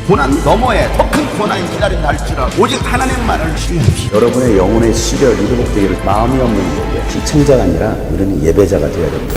고난 너머에 더 큰 고난이 기다린다 할지라도 오직 하나님만을 신뢰합시다. 여러분의 영혼의 시력이 회복되기를 마음이 없는 자에게 시청자가 아니라 우리는 예배자가 되어야 됩니다.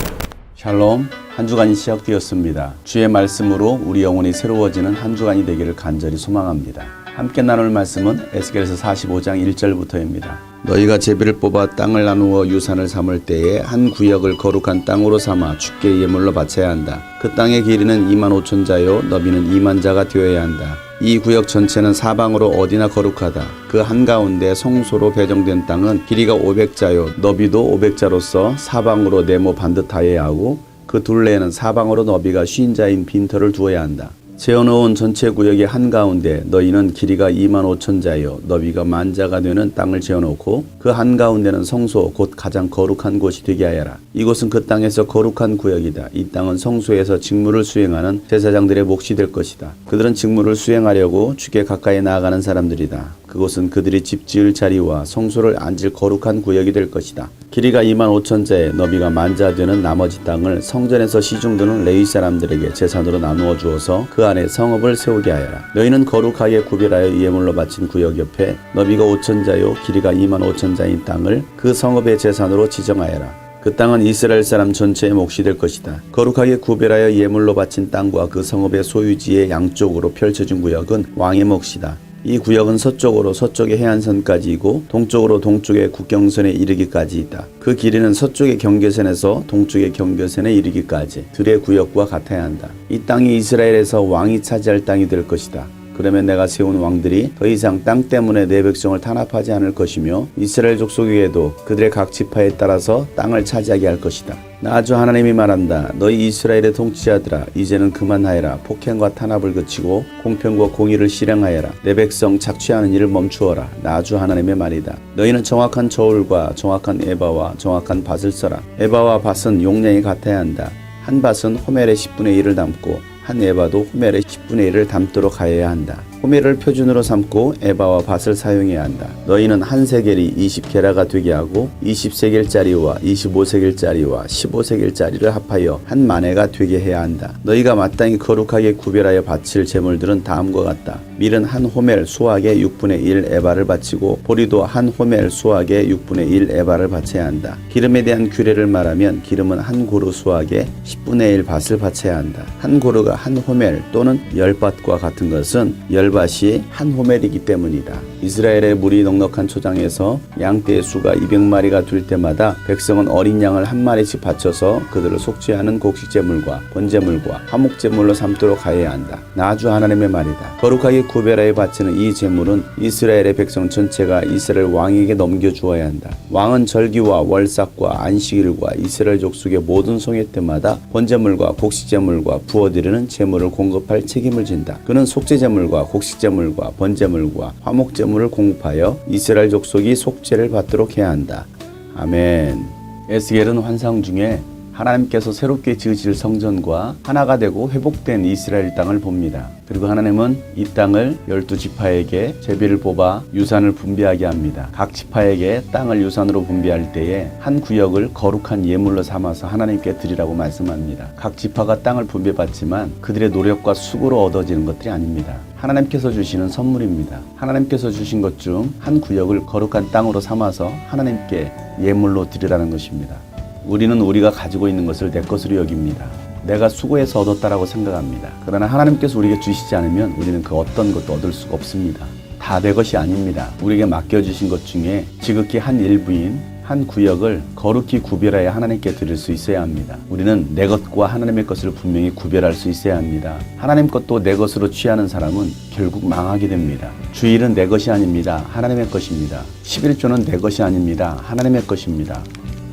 샬롬, 한 주간이 시작되었습니다. 주의 말씀으로 우리 영혼이 새로워지는 한 주간이 되기를 간절히 소망합니다. 함께 나눌 말씀은 에스겔서 45장 1절부터입니다. 너희가 제비를 뽑아 땅을 나누어 유산을 삼을 때에 한 구역을 거룩한 땅으로 삼아 주께 예물로 바쳐야 한다. 그 땅의 길이는 25,000자요 너비는 20,000자가 되어야 한다. 이 구역 전체는 사방으로 어디나 거룩하다. 그 한가운데 성소로 배정된 땅은 길이가 500자요 너비도 500자로서 사방으로 네모 반듯하여야 하고 그 둘레에는 사방으로 너비가 50자인 빈터를 두어야 한다. 재어놓은 전체 구역의 한가운데 너희는 길이가 25,000자요 너비가 10,000자가 되는 땅을 재어놓고 그 한가운데는 성소 곧 가장 거룩한 곳이 되게 하여라. 이곳은 그 땅에서 거룩한 구역이다. 이 땅은 성소에서 직무를 수행하는 제사장들의 몫이 될 것이다. 그들은 직무를 수행하려고 주께 가까이 나아가는 사람들이다. 그곳은 그들이 집 지을 자리와 성소를 앉을 거룩한 구역이 될 것이다. 길이가 25,000자에 너비가 10,000자 되는 나머지 땅을 성전에서 시중드는 레위 사람들에게 제산으로 나누어 주어서 그 안에 성읍을 세우게 하여라. 너희는 거룩하게 구별하여 예물로 바친 구역 옆에 너비가 5,000자요 길이가 25,000자인 땅을 그 성읍의 제산으로 지정하여라. 그 땅은 이스라엘 사람 전체의 몫이 될 것이다. 거룩하게 구별하여 예물로 바친 땅과 그 성읍의 소유지의 양쪽으로 펼쳐진 구역은 왕의 몫이다. 이 구역은 서쪽으로 서쪽의 해안선까지이고 동쪽으로 동쪽의 국경선에 이르기까지 있다. 그 길이는 서쪽의 경계선에서 동쪽의 경계선에 이르기까지 들의 구역과 같아야 한다. 이 땅이 이스라엘에서 왕이 차지할 땅이 될 것이다. 그러면 내가 세운 왕들이 더 이상 땅 때문에 내 백성을 탄압하지 않을 것이며 이스라엘 족속 위에도 그들의 각 지파에 따라서 땅을 차지하게 할 것이다. 나 주 하나님이 말한다. 너희 이스라엘의 통치자들아 이제는 그만하여라. 폭행과 탄압을 그치고 공평과 공의를 실행하여라. 내 백성 착취하는 일을 멈추어라. 나 주 하나님의 말이다. 너희는 정확한 저울과 정확한 에바와 정확한 밭을 써라. 에바와 밭은 용량이 같아야 한다. 한 밭은 호멜의 10분의 1을 담고 한 에바도 호멜의 10분의 1을 담도록 하여야 한다. 호멜을 표준으로 삼고 에바와 밭을 사용해야 한다. 너희는 한 세겔이 20게라가 되게 하고 20세겔짜리와 25세겔짜리와 15세겔짜리를 합하여 한 마네가 되게 해야 한다. 너희가 마땅히 거룩하게 구별하여 바칠 제물들은 다음과 같다. 밀은 한 호멜 수확의 6분의 1 에바를 바치고 보리도 한 호멜 수확의 6분의 1 에바를 바쳐야 한다. 기름에 대한 규례를 말하면 기름은 한 고루 수확의 10분의 1 밭을 바쳐야 한다. 한 고루가 한 호멜 또는 10밭과 같은 것은 10밭이 한 호멜이기 때문이다. 이스라엘의 물이 넉넉한 초장에서 양떼의 수가 200마리가 될 때마다 백성은 어린 양을 한 마리씩 바쳐서 그들을 속죄하는 곡식제물과 번제물과 화목제물로 삼도록 하여야 한다. 나 주 하나님의 말이다. 거룩하게 구별하여 바치는 이 제물은 이스라엘의 백성 전체가 이스라엘 왕에게 넘겨주어야 한다. 왕은 절기와 월삭과 안식일과 이스라엘 족속의 모든 성회 때마다 번제물과 곡식제물과 부어드리는 제물을 공급할 책임을 진다. 그는 속죄제물과 곡식제물과 번제물과 화목제물을 공급하여 이스라엘 족속이 속죄를 받도록 해야 한다. 아멘. 에스겔은 환상 중에 하나님께서 새롭게 지으실 성전과 하나가 되고 회복된 이스라엘 땅을 봅니다. 그리고 하나님은 이 땅을 12지파에게 제비를 뽑아 유산을 분배하게 합니다. 각 지파에게 땅을 유산으로 분배할 때에 한 구역을 거룩한 예물로 삼아서 하나님께 드리라고 말씀합니다. 각 지파가 땅을 분배받지만 그들의 노력과 수고로 얻어지는 것들이 아닙니다. 하나님께서 주시는 선물입니다. 하나님께서 주신 것 중 한 구역을 거룩한 땅으로 삼아서 하나님께 예물로 드리라는 것입니다. 우리는 우리가 가지고 있는 것을 내 것으로 여깁니다. 내가 수고해서 얻었다라고 생각합니다. 그러나 하나님께서 우리에게 주시지 않으면 우리는 그 어떤 것도 얻을 수가 없습니다. 다 내 것이 아닙니다. 우리에게 맡겨주신 것 중에 지극히 한 일부인 한 구역을 거룩히 구별하여 하나님께 드릴 수 있어야 합니다. 우리는 내 것과 하나님의 것을 분명히 구별할 수 있어야 합니다. 하나님 것도 내 것으로 취하는 사람은 결국 망하게 됩니다. 주일은 내 것이 아닙니다. 하나님의 것입니다. 11조는 내 것이 아닙니다. 하나님의 것입니다.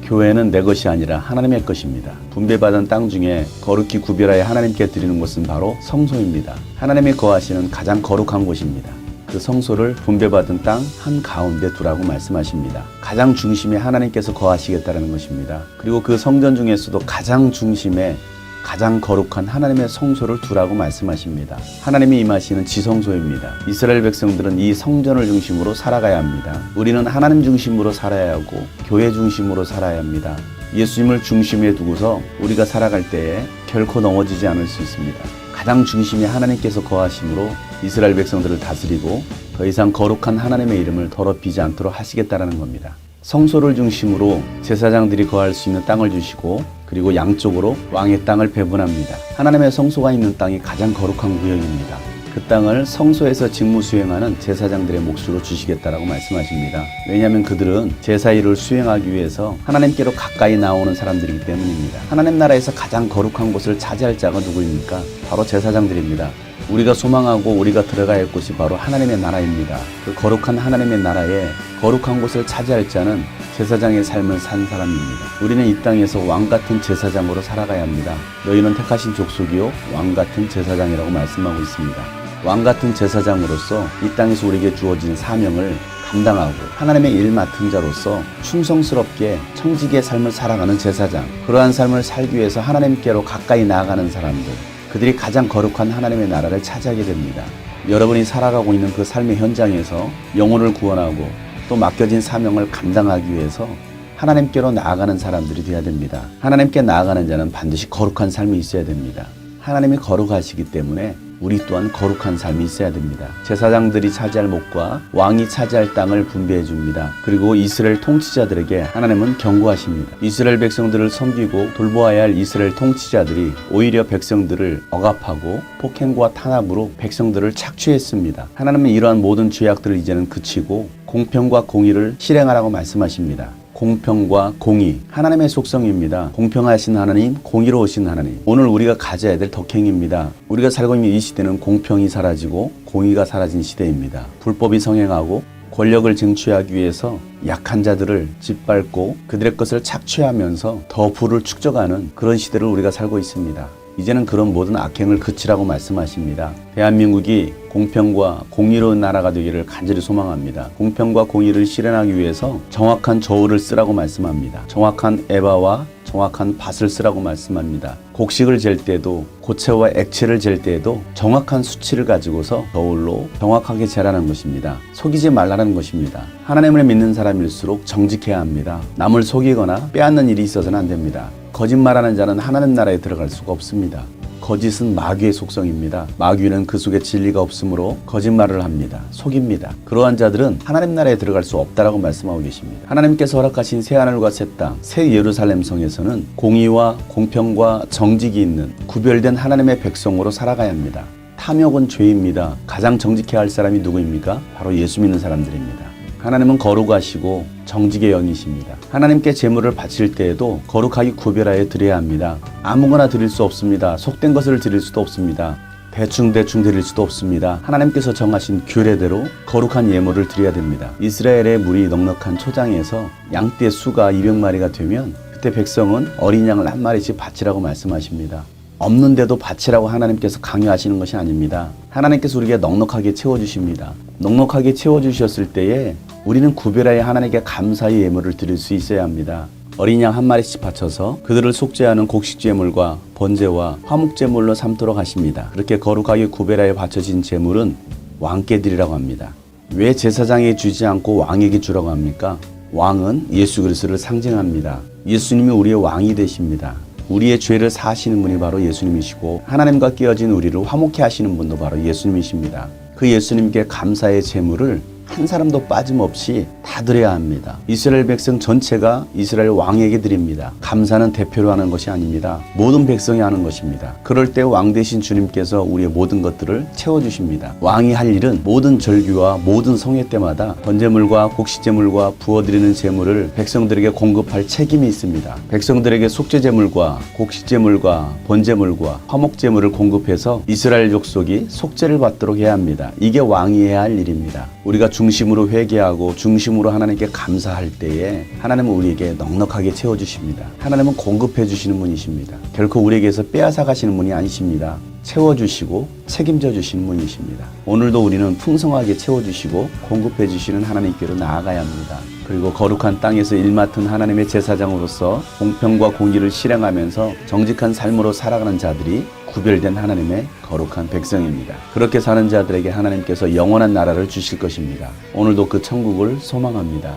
교회는 내 것이 아니라 하나님의 것입니다. 분배받은 땅 중에 거룩히 구별하여 하나님께 드리는 곳은 바로 성소입니다. 하나님이 거하시는 가장 거룩한 곳입니다. 그 성소를 분배받은 땅 한가운데 두라고 말씀하십니다. 가장 중심에 하나님께서 거하시겠다는 것입니다. 그리고 그 성전 중에서도 가장 중심에 가장 거룩한 하나님의 성소를 두라고 말씀하십니다. 하나님이 임하시는 지성소입니다. 이스라엘 백성들은 이 성전을 중심으로 살아가야 합니다. 우리는 하나님 중심으로 살아야 하고 교회 중심으로 살아야 합니다. 예수님을 중심에 두고서 우리가 살아갈 때에 결코 넘어지지 않을 수 있습니다. 가장 중심에 하나님께서 거하심으로 이스라엘 백성들을 다스리고 더 이상 거룩한 하나님의 이름을 더럽히지 않도록 하시겠다라는 겁니다. 성소를 중심으로 제사장들이 거할 수 있는 땅을 주시고 그리고 양쪽으로 왕의 땅을 배분합니다. 하나님의 성소가 있는 땅이 가장 거룩한 구역입니다. 그 땅을 성소에서 직무 수행하는 제사장들의 몫으로 주시겠다라고 말씀하십니다. 왜냐하면 그들은 제사 일을 수행하기 위해서 하나님께로 가까이 나오는 사람들이기 때문입니다. 하나님 나라에서 가장 거룩한 곳을 차지할 자가 누구입니까? 바로 제사장들입니다. 우리가 소망하고 우리가 들어가야 할 곳이 바로 하나님의 나라입니다. 그 거룩한 하나님의 나라에 거룩한 곳을 차지할 자는 제사장의 삶을 산 사람입니다. 우리는 이 땅에서 왕같은 제사장으로 살아가야 합니다. 너희는 택하신 족속이요 왕같은 제사장이라고 말씀하고 있습니다. 왕같은 제사장으로서 이 땅에서 우리에게 주어진 사명을 감당하고 하나님의 일 맡은 자로서 충성스럽게 청지기의 삶을 살아가는 제사장, 그러한 삶을 살기 위해서 하나님께로 가까이 나아가는 사람들, 그들이 가장 거룩한 하나님의 나라를 차지하게 됩니다. 여러분이 살아가고 있는 그 삶의 현장에서 영혼을 구원하고 또 맡겨진 사명을 감당하기 위해서 하나님께로 나아가는 사람들이 되어야 됩니다. 하나님께 나아가는 자는 반드시 거룩한 삶이 있어야 됩니다. 하나님이 거룩하시기 때문에 우리 또한 거룩한 삶이 있어야 됩니다. 제사장들이 차지할 몫과 왕이 차지할 땅을 분배해 줍니다. 그리고 이스라엘 통치자들에게 하나님은 경고하십니다. 이스라엘 백성들을 섬기고 돌보아야 할 이스라엘 통치자들이 오히려 백성들을 억압하고 폭행과 탄압으로 백성들을 착취했습니다. 하나님은 이러한 모든 죄악들을 이제는 그치고 공평과 공의를 실행하라고 말씀하십니다. 공평과 공의, 하나님의 속성입니다. 공평하신 하나님, 공의로우신 하나님. 오늘 우리가 가져야 될 덕행입니다. 우리가 살고 있는 이 시대는 공평이 사라지고 공의가 사라진 시대입니다. 불법이 성행하고 권력을 쟁취하기 위해서 약한 자들을 짓밟고 그들의 것을 착취하면서 더 부를 축적하는 그런 시대를 우리가 살고 있습니다. 이제는 그런 모든 악행을 그치라고 말씀하십니다. 대한민국이 공평과 공의로운 나라가 되기를 간절히 소망합니다. 공평과 공의를 실현하기 위해서 정확한 저울을 쓰라고 말씀합니다. 정확한 에바와 정확한 밭을 쓰라고 말씀합니다. 곡식을 잴 때도 고체와 액체를 잴 때에도 정확한 수치를 가지고서 저울로 정확하게 재라는 것입니다. 속이지 말라는 것입니다. 하나님을 믿는 사람일수록 정직해야 합니다. 남을 속이거나 빼앗는 일이 있어서는 안 됩니다. 거짓말하는 자는 하나님 나라에 들어갈 수가 없습니다. 거짓은 마귀의 속성입니다. 마귀는 그 속에 진리가 없으므로 거짓말을 합니다. 속입니다. 그러한 자들은 하나님 나라에 들어갈 수 없다라고 말씀하고 계십니다. 하나님께서 허락하신 새하늘과 새 땅, 새 예루살렘 성에서는 공의와 공평과 정직이 있는 구별된 하나님의 백성으로 살아가야 합니다. 탐욕은 죄입니다. 가장 정직해야 할 사람이 누구입니까? 바로 예수 믿는 사람들입니다. 하나님은 거룩하시고 정직의 영이십니다. 하나님께 제물을 바칠 때에도 거룩하게 구별하여 드려야 합니다. 아무거나 드릴 수 없습니다. 속된 것을 드릴 수도 없습니다. 대충 드릴 수도 없습니다. 하나님께서 정하신 규례대로 거룩한 예물을 드려야 됩니다. 이스라엘의 물이 넉넉한 초장에서 양떼 수가 200마리가 되면 그때 백성은 어린 양을 한 마리씩 바치라고 말씀하십니다. 없는데도 바치라고 하나님께서 강요하시는 것이 아닙니다. 하나님께서 우리에게 넉넉하게 채워주십니다. 넉넉하게 채워주셨을 때에 우리는 구별하여 하나님께 감사의 예물을 드릴 수 있어야 합니다. 어린 양 한 마리씩 바쳐서 그들을 속죄하는 곡식제물과 번제와 화목제물로 삼도록 하십니다. 그렇게 거룩하게 구별하여 바쳐진 제물은 왕께 드리라고 합니다. 왜 제사장에게 주지 않고 왕에게 주라고 합니까? 왕은 예수 그리스도를 상징합니다. 예수님이 우리의 왕이 되십니다. 우리의 죄를 사하시는 분이 바로 예수님이시고 하나님과 끼어진 우리를 화목케 하시는 분도 바로 예수님이십니다. 그 예수님께 감사의 제물을 한 사람도 빠짐없이 다 드려야 합니다. 이스라엘 백성 전체가 이스라엘 왕에게 드립니다. 감사는 대표로 하는 것이 아닙니다. 모든 백성이 하는 것입니다. 그럴 때 왕 대신 주님께서 우리의 모든 것들을 채워주십니다. 왕이 할 일은 모든 절기와 모든 성회 때마다 번제물과 곡식제물과 부어드리는 제물을 백성들에게 공급할 책임이 있습니다. 백성들에게 속죄제물과 곡식제물과 번제물과 화목제물을 공급해서 이스라엘 족속이 속죄를 받도록 해야 합니다. 이게 왕이 해야 할 일입니다. 우리가 중심으로 회개하고 중심으로 하나님께 감사할 때에 하나님은 우리에게 넉넉하게 채워주십니다. 하나님은 공급해 주시는 분이십니다. 결코 우리에게서 빼앗아 가시는 분이 아니십니다. 채워주시고 책임져 주시는 분이십니다. 오늘도 우리는 풍성하게 채워주시고 공급해 주시는 하나님께로 나아가야 합니다. 그리고 거룩한 땅에서 일 맡은 하나님의 제사장으로서 공평과 공의를 실행하면서 정직한 삶으로 살아가는 자들이 구별된 하나님의 거룩한 백성입니다. 그렇게 사는 자들에게 하나님께서 영원한 나라를 주실 것입니다. 오늘도 그 천국을 소망합니다.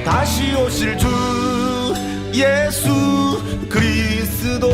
다시 오실 주 예수 그리스도